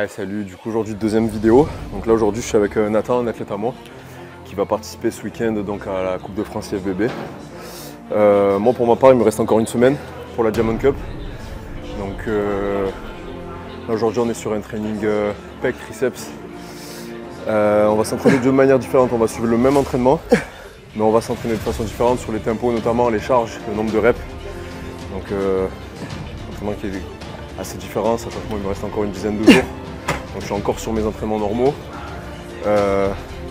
Ouais, salut, du coup aujourd'hui deuxième vidéo. Donc là aujourd'hui je suis avec Nathan, un athlète à moi, qui va participer ce week-end donc à la Coupe de France IFBB. Moi pour ma part il me reste encore une semaine pour la Diamond Cup. Donc là aujourd'hui on est sur un training pec, triceps. On va s'entraîner de deux manières différentes, on va suivre le même entraînement, mais on va s'entraîner de façon différente sur les tempos, notamment les charges, le nombre de reps. Donc un entraînement qui est assez différent, sachant que moi il me reste encore une dizaine de jours. Donc je suis encore sur mes entraînements normaux.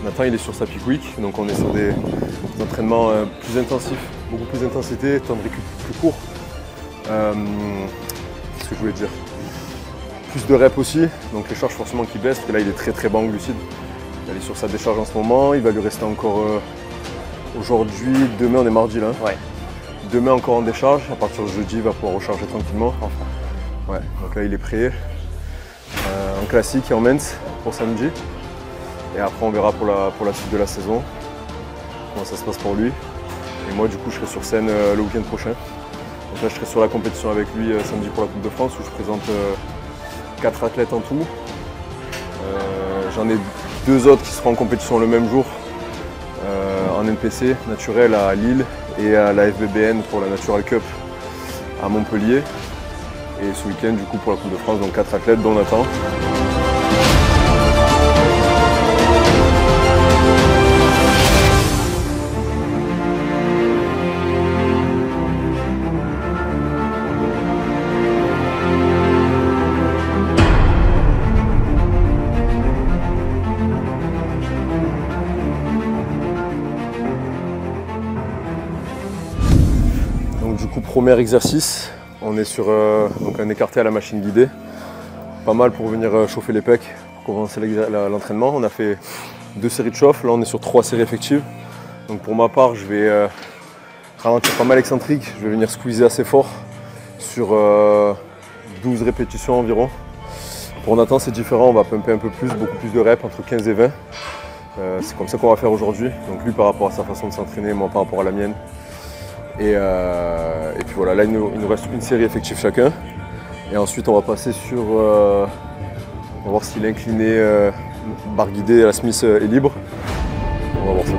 Nathan il est sur sa peak week, donc on est sur des entraînements plus intensifs, beaucoup plus d'intensité, temps de récup plus court. Qu'est-ce que je voulais dire? Plus de reps aussi, donc les charges forcément qui baissent, parce que là il est très bas en glucides. Il est sur sa décharge en ce moment, il va lui rester encore aujourd'hui, demain on est mardi là. Ouais. Demain encore en décharge, à partir de jeudi il va pouvoir recharger tranquillement. Enfin. Ouais, donc là il est prêt. En classique et en men's pour samedi. Et après on verra pour la suite de la saison comment ça se passe pour lui. Et moi du coup je serai sur scène le week-end prochain. Donc là je serai sur la compétition avec lui samedi pour la Coupe de France où je présente 4 athlètes en tout. J'en ai 2 autres qui seront en compétition le même jour en NPC naturel à Lille et à la FBBN pour la Natural Cup à Montpellier. Et ce week-end du coup pour la Coupe de France, donc 4 athlètes dont Nathan. Donc du coup premier exercice. On est sur donc un écarté à la machine guidée, pas mal pour venir chauffer les pecs, pour commencer l'entraînement. On a fait 2 séries de chauffe, là on est sur 3 séries effectives. Donc pour ma part, je vais ralentir pas mal excentrique, je vais venir squeezer assez fort sur 12 répétitions environ. Pour Nathan c'est différent, on va pumper un peu plus, beaucoup plus de reps, entre 15 et 20. C'est comme ça qu'on va faire aujourd'hui. Donc lui par rapport à sa façon de s'entraîner, moi par rapport à la mienne. Et puis voilà, là il nous reste une série effective chacun. Et ensuite on va passer sur, on va voir si l'incliné barre guidée à la Smith est libre. On va voir ça.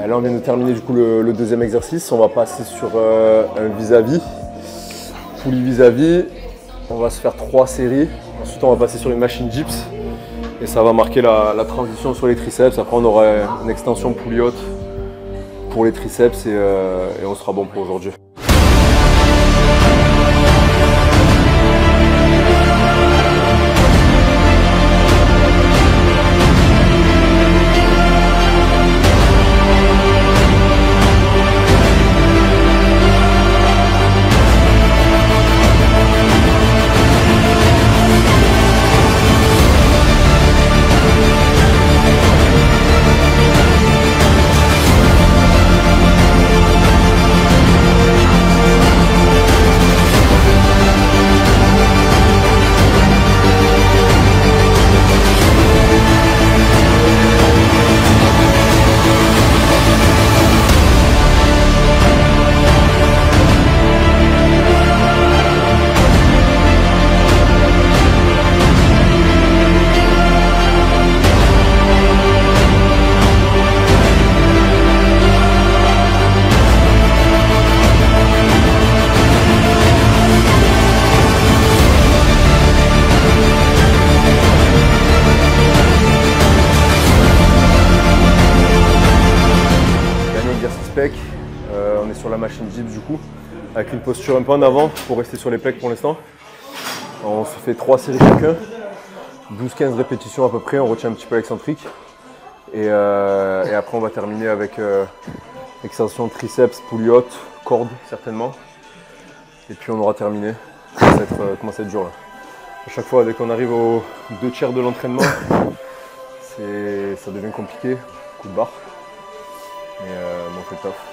Là on vient de terminer du coup le deuxième exercice, on va passer sur un vis-à-vis, poulie vis-à-vis, on va se faire 3 séries, ensuite on va passer sur une machine dips et ça va marquer la transition sur les triceps, après on aura une extension poulie haute pour les triceps et on sera bon pour aujourd'hui. pecs. On est sur la machine dips du coup, avec une posture un peu en avant pour rester sur les pecs pour l'instant. On se fait 3 séries chacun, 12-15 répétitions à peu près, on retient un petit peu l'excentrique. Et après on va terminer avec extension triceps, poulie haute, corde certainement. Et puis on aura terminé. Ça commence à être dur là. À chaque fois dès qu'on arrive aux 2/3 de l'entraînement, ça devient compliqué, coup de barre. Mais on fait le taf.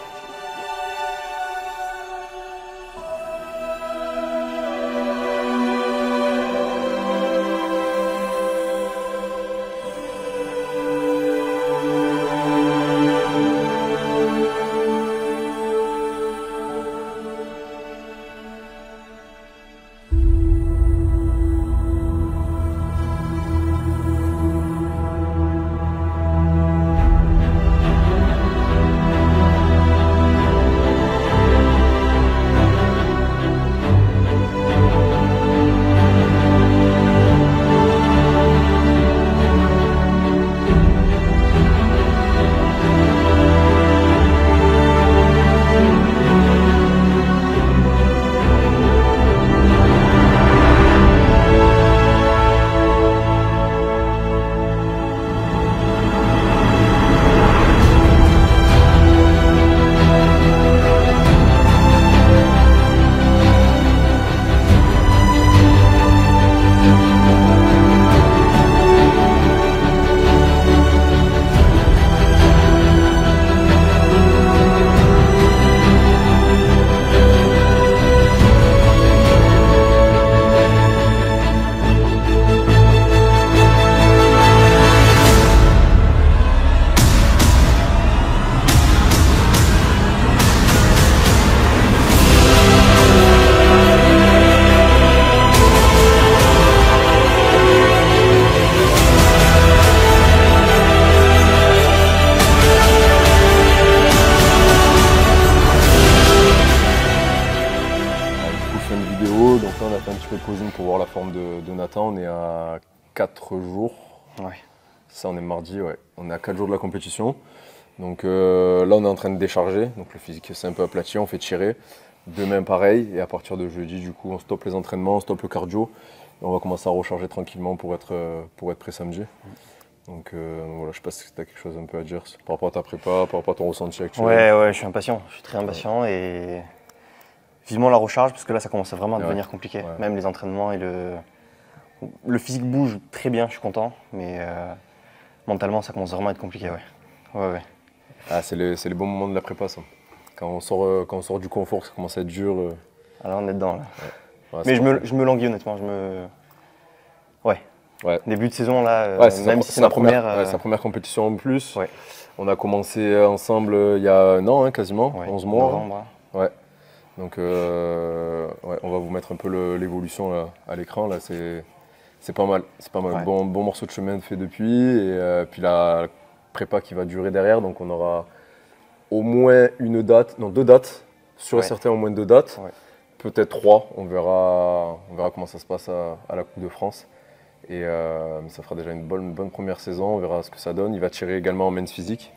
Donc là on a fait un petit peu de posing pour voir la forme de Nathan, on est à 4 jours. Ouais. Ça on est mardi, ouais. On est à 4 jours de la compétition. Donc là on est en train de décharger, donc le physique c'est un peu aplati, on fait tirer. Demain pareil, et à partir de jeudi du coup on stoppe les entraînements, on stoppe le cardio. Et on va commencer à recharger tranquillement pour être prêt samedi. Donc voilà, je sais pas si tu as quelque chose un peu à dire par rapport à ta prépa, par rapport à ton ressenti actuel. Ouais, je suis impatient, je suis très impatient et vivement la recharge parce que là ça commence vraiment à devenir compliqué. Ouais. Même les entraînements et le physique bouge très bien, je suis content, mais mentalement ça commence vraiment à être compliqué. Ouais. Ah, c'est les bons moments de la prépa ça. Quand on sort du confort, ça commence à être dur. Alors on est dedans là. Ouais, mais je me languis honnêtement, Ouais. Début de saison là, même si c'est ma première. C'est la première compétition en plus. Ouais. On a commencé ensemble il y a un an quasiment, 11 mois. Novembre. Ouais. Donc on va vous mettre un peu l'évolution à l'écran là, c'est pas mal. C'est pas mal. Ouais. Bon morceau de chemin fait depuis et puis la prépa qui va durer derrière, donc on aura au moins deux dates, sûr et certain au moins 2 dates. Ouais. Peut-être 3, on verra comment ça se passe à la Coupe de France. Et ça fera déjà une bonne première saison, on verra ce que ça donne. Il va tirer également en men's physique.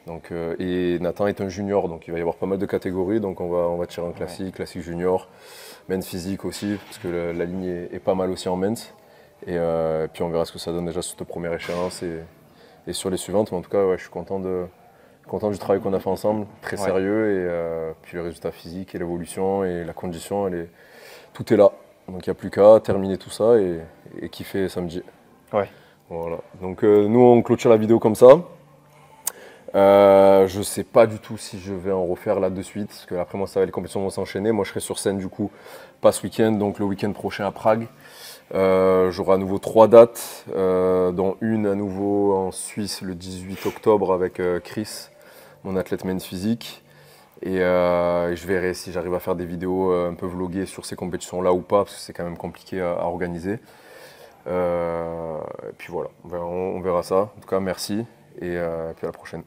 Donc, et Nathan est un junior, donc il va y avoir pas mal de catégories. Donc on va tirer en classique junior, men's physique aussi, parce que la ligne est pas mal aussi en men's. Et puis on verra ce que ça donne déjà sur cette première échéance et sur les suivantes. Mais en tout cas, je suis content du travail qu'on a fait ensemble, très sérieux, et puis le résultat physique et l'évolution et la condition, tout est là. Donc il n'y a plus qu'à terminer tout ça et kiffer samedi. Ouais. Voilà. Donc nous on clôture la vidéo comme ça. Je ne sais pas du tout si je vais en refaire là de suite, parce que après moi les compétitions vont s'enchaîner. Moi je serai sur scène du coup, pas ce week-end, donc le week-end prochain à Prague. J'aurai à nouveau 3 dates, dont une à nouveau en Suisse le 18 octobre avec Chris, mon athlète men's physique. Et je verrai si j'arrive à faire des vidéos un peu vloguées sur ces compétitions-là ou pas, parce que c'est quand même compliqué à organiser. Et puis voilà, on verra ça. En tout cas, merci et puis à la prochaine.